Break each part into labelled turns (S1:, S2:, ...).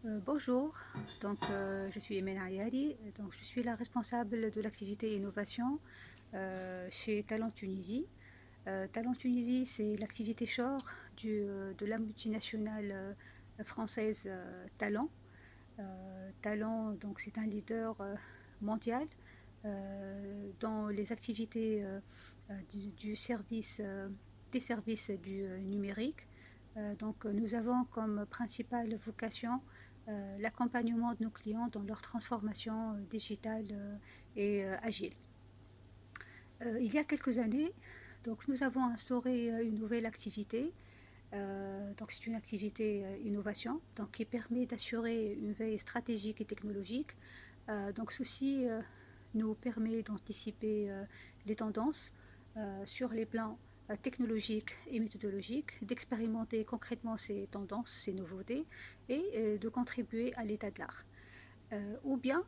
S1: Bonjour, je suis Emena Ayari, donc je suis la responsable de l'activité innovation chez Talent Tunisie. Talent Tunisie, c'est l'activité shore de la multinationale française Talent. Talent, donc c'est un leader mondial dans les activités du service, des services du numérique. Nous avons comme principale vocation l'accompagnement de nos clients dans leur transformation digitale et agile. Il y a quelques années, nous avons instauré une nouvelle activité. C'est une activité innovation qui permet d'assurer une veille stratégique et technologique. Ceci nous permet d'anticiper les tendances sur les plans technologiques et méthodologiques, d'expérimenter concrètement ces tendances, ces nouveautés et de contribuer à l'état de l'art. Ou bien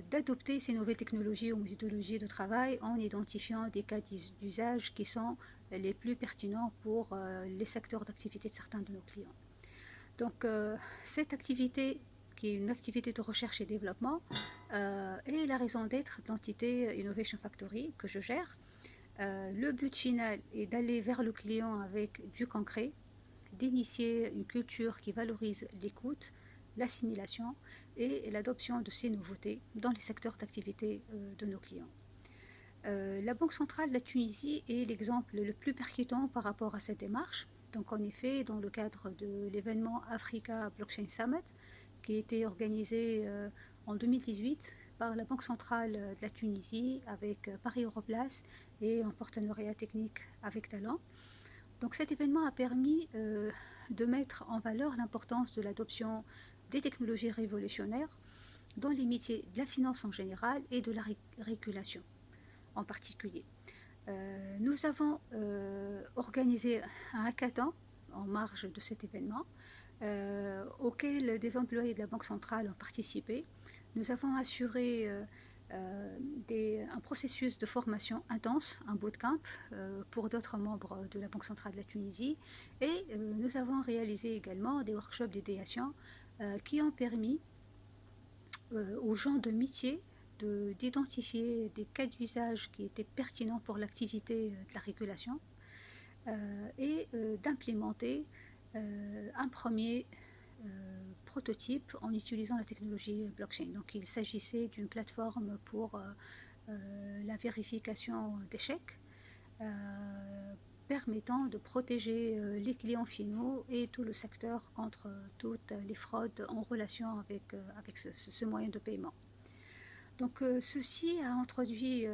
S1: d'adopter ces nouvelles technologies ou méthodologies de travail en identifiant des cas d'usage qui sont les plus pertinents pour les secteurs d'activité de certains de nos clients. Cette activité, qui est une activité de recherche et développement, est la raison d'être de l'entité Innovation Factory que je gère. Le but final est d'aller vers le client avec du concret, d'initier une culture qui valorise l'écoute, l'assimilation et l'adoption de ces nouveautés dans les secteurs d'activité de nos clients. La Banque centrale de la Tunisie est l'exemple le plus percutant par rapport à cette démarche. Donc en effet, dans le cadre de l'événement Africa Blockchain Summit, qui a été organisé en 2018 par la Banque centrale de la Tunisie avec Paris Europlace et en partenariat technique avec Talent. Donc cet événement a permis de mettre en valeur l'importance de l'adoption des technologies révolutionnaires dans les métiers de la finance en général et de la régulation en particulier. Nous avons organisé un hackathon en marge de cet événement auquel des employés de la Banque centrale ont participé. Nous avons assuré un processus de formation intense, un bootcamp pour d'autres membres de la Banque centrale de la Tunisie et nous avons réalisé également des workshops d'idéation qui ont permis aux gens de métier d'identifier des cas d'usage qui étaient pertinents pour l'activité de la régulation et d'implémenter un premier prototype en utilisant la technologie blockchain. Donc il s'agissait d'une plateforme pour la vérification d'échecs permettant de protéger les clients finaux et tout le secteur contre toutes les fraudes en relation avec ce moyen de paiement. Ceci a introduit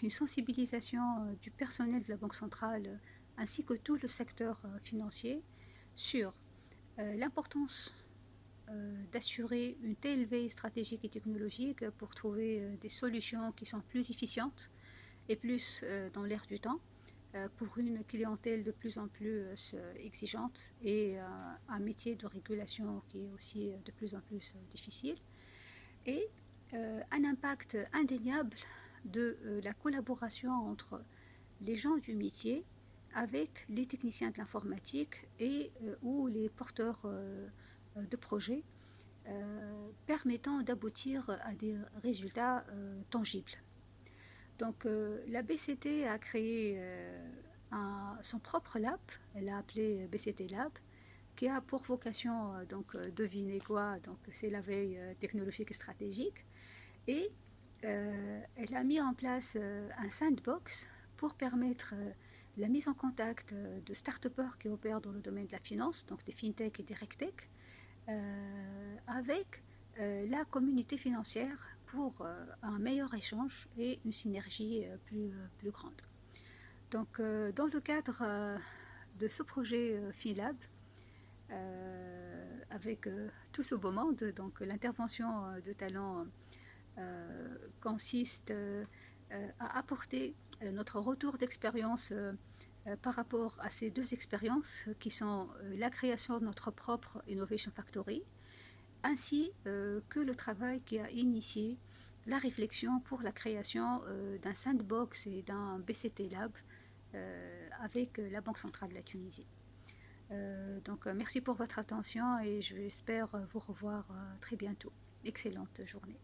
S1: une sensibilisation du personnel de la Banque centrale ainsi que tout le secteur financier sur l'importance d'assurer une telle veille stratégique et technologique pour trouver des solutions qui sont plus efficientes et plus dans l'air du temps pour une clientèle de plus en plus exigeante et un métier de régulation qui est aussi de plus en plus difficile. Et un impact indéniable de la collaboration entre les gens du métier avec les techniciens de l'informatique et ou les porteurs de projets permettant d'aboutir à des résultats tangibles. La BCT a créé son propre lab, elle l'a appelé BCT Lab, qui a pour vocation, devinez quoi, c'est la veille technologique et stratégique, et elle a mis en place un sandbox pour permettre la mise en contact de start-upers qui opèrent dans le domaine de la finance, donc des fintech et des regtech, avec la communauté financière pour un meilleur échange et une synergie plus grande. Dans le cadre de ce projet FinLab, avec tout ce beau monde, l'intervention de Talent consiste à apporter notre retour d'expérience par rapport à ces deux expériences qui sont la création de notre propre Innovation Factory ainsi que le travail qui a initié la réflexion pour la création d'un sandbox et d'un BCT Lab avec la Banque centrale de la Tunisie. Donc merci pour votre attention et j'espère vous revoir très bientôt. Excellente journée.